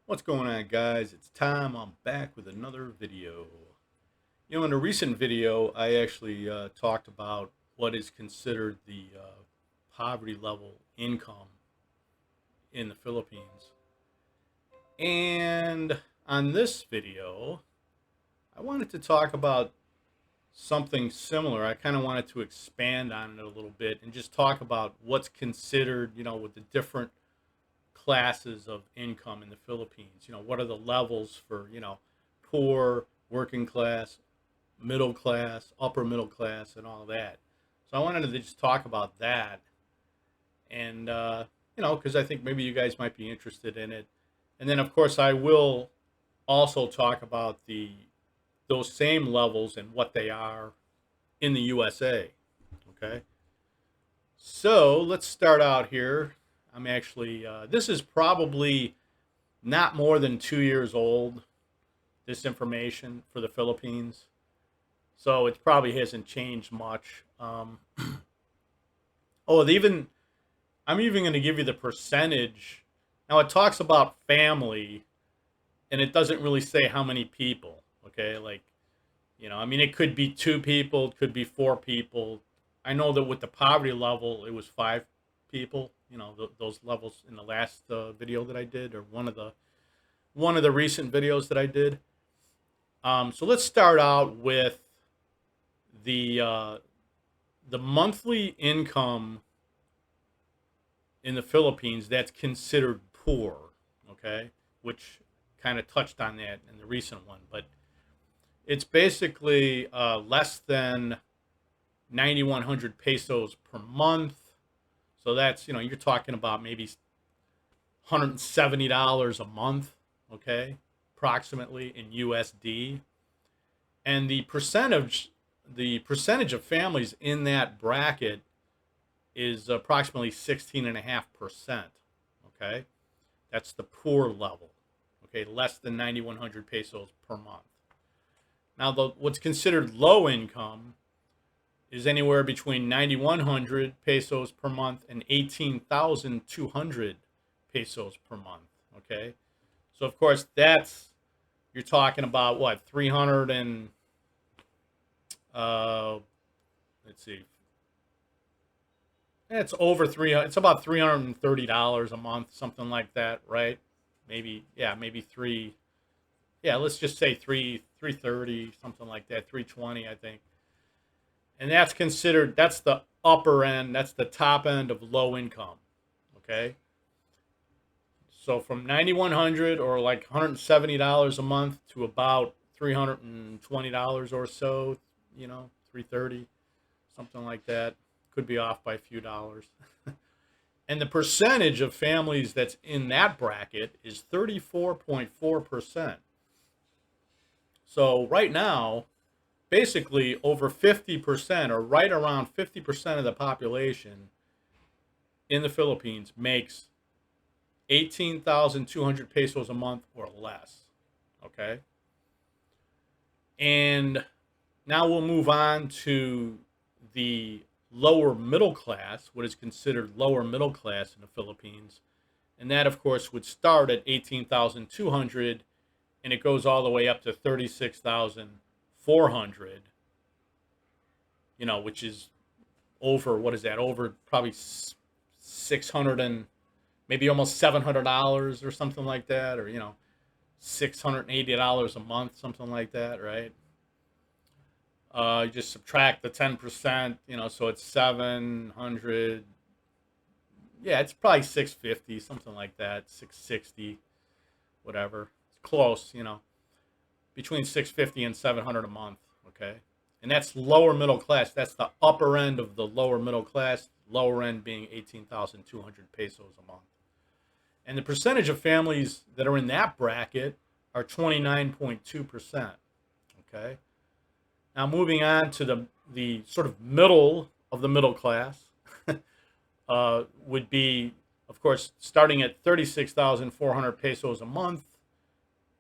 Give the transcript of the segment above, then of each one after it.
What's going on, guys? It's Tom. I'm back with another video. In a recent video, I actually talked about what is considered the poverty level income in the Philippines. And on this video, I wanted to talk about something similar. I kind of wanted to expand on it a little bit and just talk about what's considered, with the different classes of income in the Philippines. What are the levels for, poor, working class, middle class, upper middle class, and all that. So I wanted to just talk about that. And, because I think maybe you guys might be interested in it. And then, of course, I will also talk about those same levels and what they are in the USA. Okay. So let's start out here. I'm actually, this is probably not more than 2 years old, this information for the Philippines. So it probably hasn't changed much. I'm even going to give you the percentage. Now it talks about family, and it doesn't really say how many people. Okay, it could be two people, it could be four people. I know that with the poverty level, it was five people. Those levels in the last video that I did, or one of the recent videos that I did. So let's start out with the uh, the monthly income in the Philippines that's considered poor. Okay, which kind of touched on that in the recent one, but it's basically less than 9,100 pesos per month. So that's, you're talking about maybe $170 a month, okay, approximately in USD. And the percentage of families in that bracket is approximately 16.5%. Okay, that's the poor level. Okay, less than 9,100 pesos per month. Now, what's considered low income is anywhere between 9,100 pesos per month and 18,200 pesos per month. Okay, so of course you're talking about what, 300 and uh, let's see, it's over 300. It's about $330 a month, something like that, right? Maybe, yeah, maybe three. Yeah, let's just say 330, something like that, 320, I think. And that's the upper end, that's the top end of low income. Okay, so from 9,100 or like $170 a month to about $320 or so, 330, something like that. Could be off by a few dollars. And the percentage of families that's in that bracket is 34.4%. So right now, basically over 50%, or right around 50% of the population in the Philippines makes 18,200 pesos a month or less. Okay. And now we'll move on to the lower middle class, what is considered lower middle class in the Philippines. And that, of course, would start at 18,200 and it goes all the way up to 36,400, which is over, what is that? Over probably 600 and maybe almost $700 or something like that, or, $680 a month, something like that, right? You just subtract the 10%, so it's 700. Yeah, it's probably 650, something like that, 660, whatever. It's close, between 650 and 700 a month, okay? And that's lower middle class. That's the upper end of the lower middle class, lower end being 18,200 pesos a month. And the percentage of families that are in that bracket are 29.2%, okay? Now, moving on to the sort of middle of the middle class, would be, of course, starting at 36,400 pesos a month,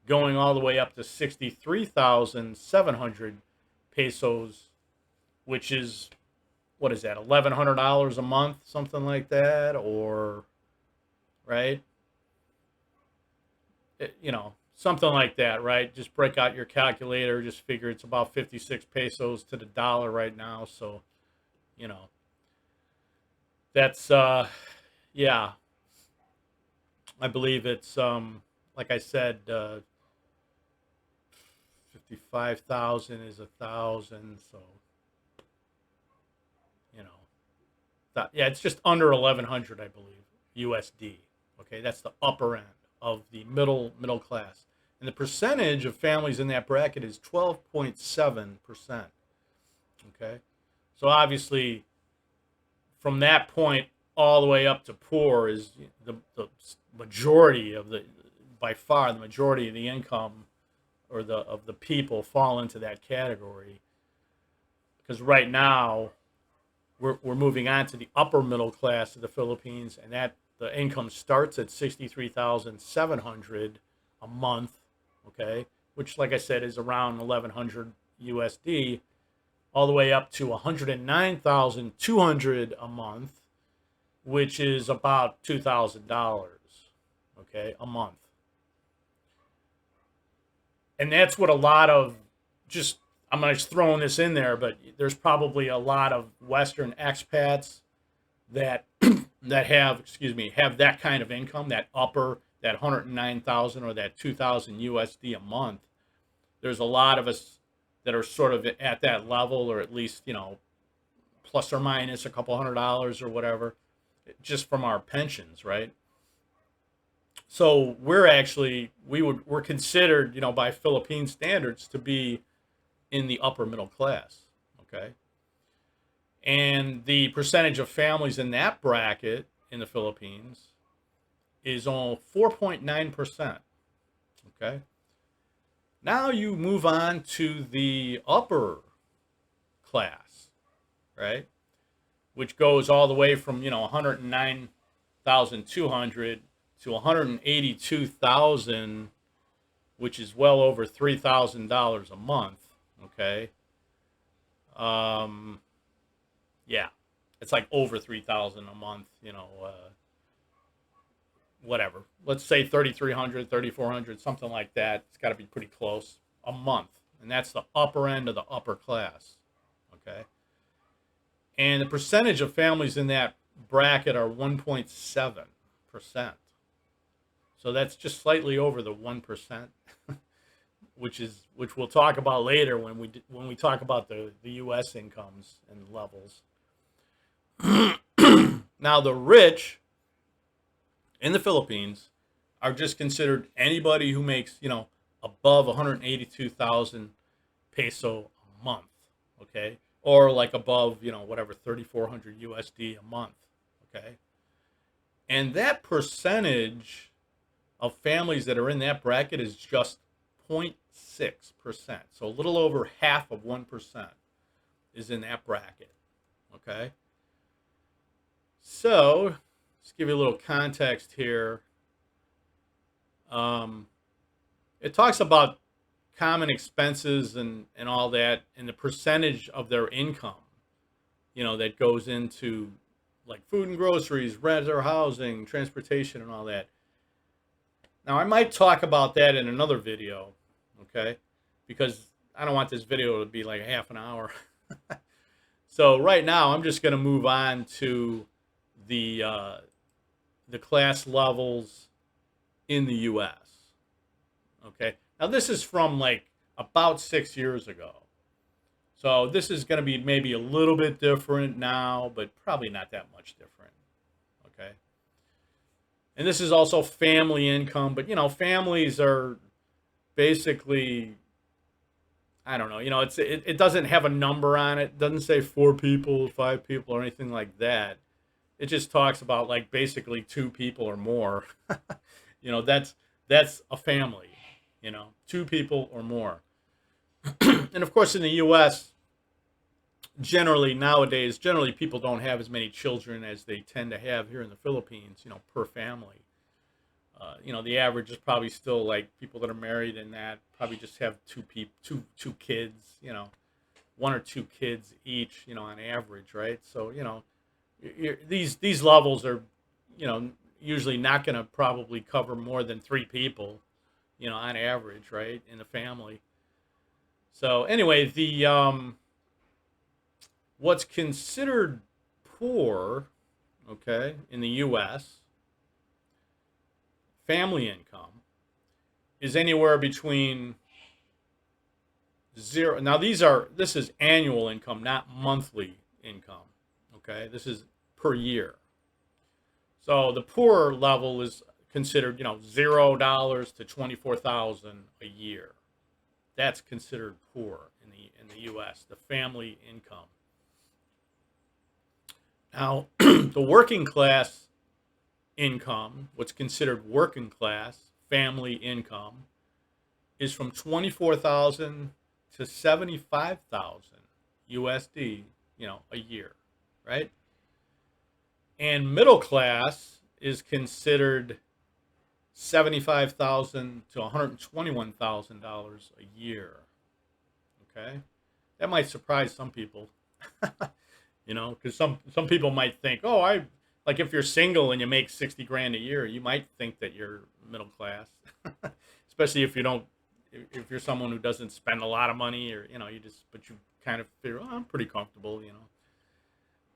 going all the way up to 63,700 pesos, which is, what is that, $1,100 a month, something like that, or, right? something like that, right? Just break out your calculator, just figure it's about 56 pesos to the dollar right now. So, you know, that's, yeah, I believe it's, like I said, 55,000 is 1,000. So, you know, yeah, it's just under 1,100, I believe, USD. Okay, that's the upper end of the middle class, and the percentage of families in that bracket is 12.7%. Okay, so obviously from that point all the way up to poor is the majority of the, by far the majority of the income or the people fall into that category, because right now we're moving on to the upper middle class of the Philippines, and that the income starts at 63,700 a month, okay, which, like I said, is around 1,100 USD, all the way up to 109,200 a month, which is about $2,000, okay, a month. And that's what a lot of, just, I'm just throwing this in there, but there's probably a lot of Western expats that that have, excuse me, have that kind of income, that 109,000 or that 2,000 USD a month. There's a lot of us that are sort of at that level, or at least, plus or minus a couple $100 or whatever, just from our pensions, right? So we're considered, by Philippine standards, to be in the upper middle class, okay? And the percentage of families in that bracket in the Philippines is on 4.9%, okay? Now you move on to the upper class, right? Which goes all the way from, 109,200 to 182,000, which is well over $3,000 a month, okay? Yeah, it's like over 3,000 a month, whatever. Let's say 3,300, 3,400, something like that. It's got to be pretty close a month. And that's the upper end of the upper class, okay? And the percentage of families in that bracket are 1.7%. So that's just slightly over the 1%, which we'll talk about later when we talk about the US incomes and levels. Now the rich in the Philippines are just considered anybody who makes, above 182,000 peso a month, okay? Or like above, whatever, 3,400 USD a month, okay? And that percentage of families that are in that bracket is just 0.6%. So a little over half of 1% is in that bracket, okay? So, let's give you a little context here. It talks about common expenses and all that, and the percentage of their income, that goes into like food and groceries, rent or housing, transportation, and all that. Now, I might talk about that in another video, okay? Because I don't want this video to be like half an hour. So right now, I'm just going to move on to the class levels in the U.S. Okay, now this is from like about 6 years ago, so this is going to be maybe a little bit different now, but probably not that much different. Okay, and this is also family income, but families are basically, I don't know, it doesn't have a number on it. It doesn't say 4 people, 5 people, or anything like that. It just talks about like basically 2 people or more. That's a family, 2 people or more. And of course, in the U.S., nowadays, people don't have as many children as they tend to have here in the Philippines, per family. The average is probably still like people that are married and that probably just have two kids, 1 or 2 kids each, on average, right? So, these levels are, usually not going to probably cover more than 3 people. on average, right, in the family. So anyway, the what's considered poor, okay, in the U.S. family income is anywhere between zero. Now this is annual income, not monthly income. Okay, this is per year. So the poor level is considered, $0 to 24,000 a year. That's considered poor in the U.S. The family income. Now, the working class income, what's considered working class family income, is from 24,000 to 75,000 USD, a year, right? And middle class is considered 75,000 to $121,000 a year. Okay, that might surprise some people, because some people might think, oh, I like if you're single and you make 60 grand a year, you might think that you're middle class, especially if you don't, if you're someone who doesn't spend a lot of money, or but you kind of figure, oh, I'm pretty comfortable,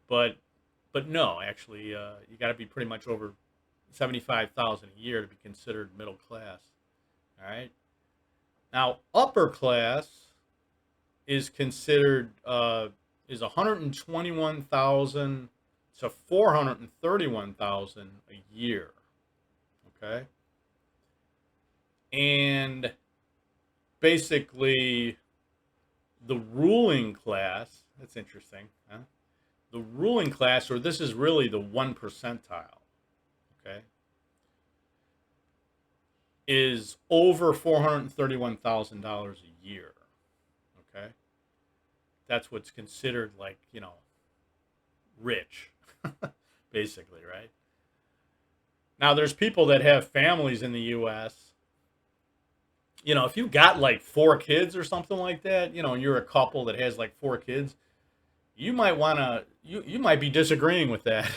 but no, actually, you got to be pretty much over 75,000 a year to be considered middle class. All right. Now, upper class is considered is 121,000 to 431,000 a year. Okay. And basically, the ruling class. That's interesting. Huh? The ruling class, or this is really the 1 percentile. Okay, is over $431,000 a year. Okay, that's what's considered like, rich, basically, right? Now, there's people that have families in the U.S. If you got like 4 kids or something like that, you're a couple that has like 4 kids, you might want to, you might be disagreeing with that.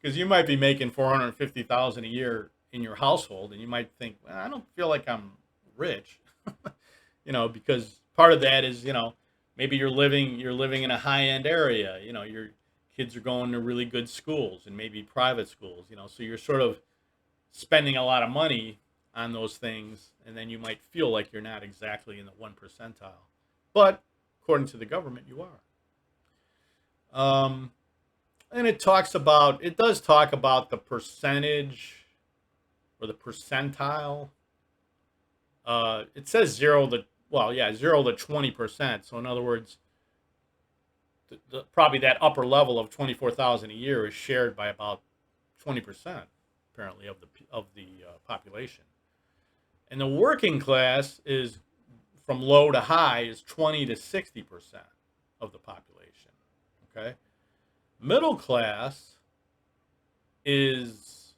Because you might be making 450,000 a year in your household, and you might think, well, I don't feel like I'm rich, because part of that is, maybe you're living in a high end area, your kids are going to really good schools and maybe private schools, so you're sort of spending a lot of money on those things, and then you might feel like you're not exactly in the 1 percentile, but according to the government, you are. And it does talk about the percentage or the percentile. It says 0 to 20%. So in other words, probably that upper level of 24,000 a year is shared by about 20%, apparently, of the population. And the working class is from low to high is 20 to 60% of the population. Okay. Middle class is,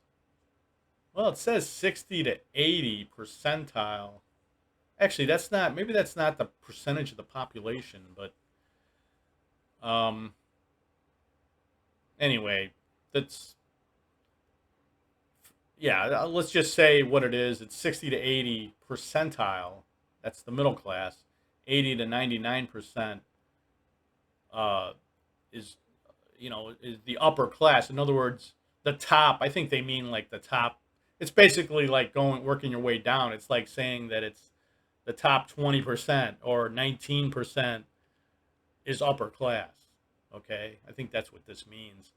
well, it says 60 to 80 percentile. Actually, maybe that's not the percentage of the population, but anyway, let's just say what it is. It's 60 to 80 percentile. That's the middle class. 80 to 99% is is the upper class. In other words, the top, I think they mean like the top. It's basically like working your way down. It's like saying that it's the top 20% or 19% is upper class. Okay, I think that's what this means.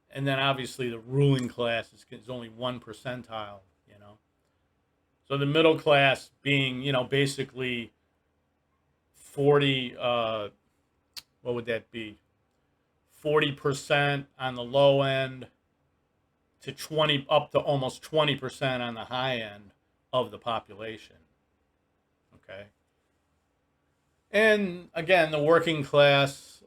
And then obviously the ruling class is only 1 percentile. So the middle class being, basically 40. What would that be? 40% on the low end to 20, up to almost 20% on the high end of the population. Okay. And again, the working class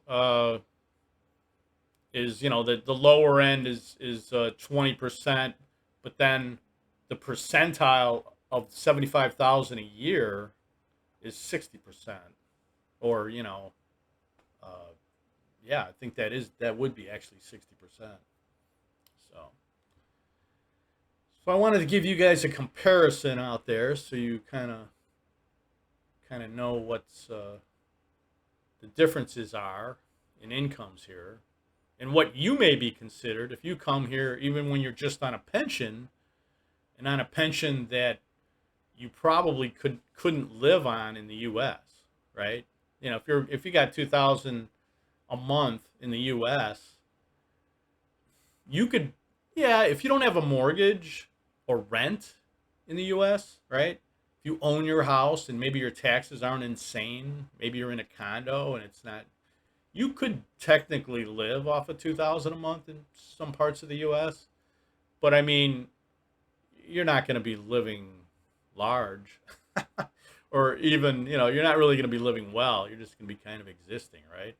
is, the lower end is 20%, but then the percentile of 75,000 a year is 60%, or I think that would be actually 60%. So So I wanted to give you guys a comparison out there so you kind of know what's the differences are in incomes here and what you may be considered if you come here even when you're just on a pension, and on a pension that you probably couldn't live on in the US, right? You know, if you got 2,000 a month in the US, you could, yeah, if you don't have a mortgage or rent in the US, right? If you own your house and maybe your taxes aren't insane, maybe you're in a condo and it's not, you could technically live off of 2,000 a month in some parts of the US. But I mean, you're not going to be living large or even, you know, you're not really going to be living well. You're just going to be kind of existing, right?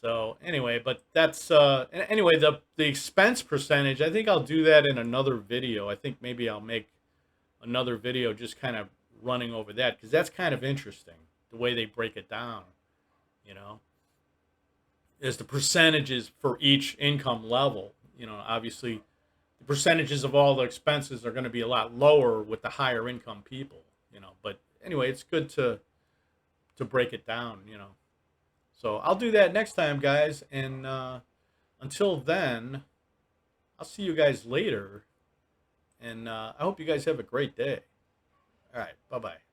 So anyway, but that's anyway, the expense percentage, I think I'll do that in another video. I think maybe I'll make another video just kind of running over that because that's kind of interesting the way they break it down, you know, is the percentages for each income level. You know, obviously the percentages of all the expenses are going to be a lot lower with the higher income people, you know, but anyway, it's good to break it down, you know. So I'll do that next time, guys. And until then, I'll see you guys later. And I hope you guys have a great day. All right. Bye bye.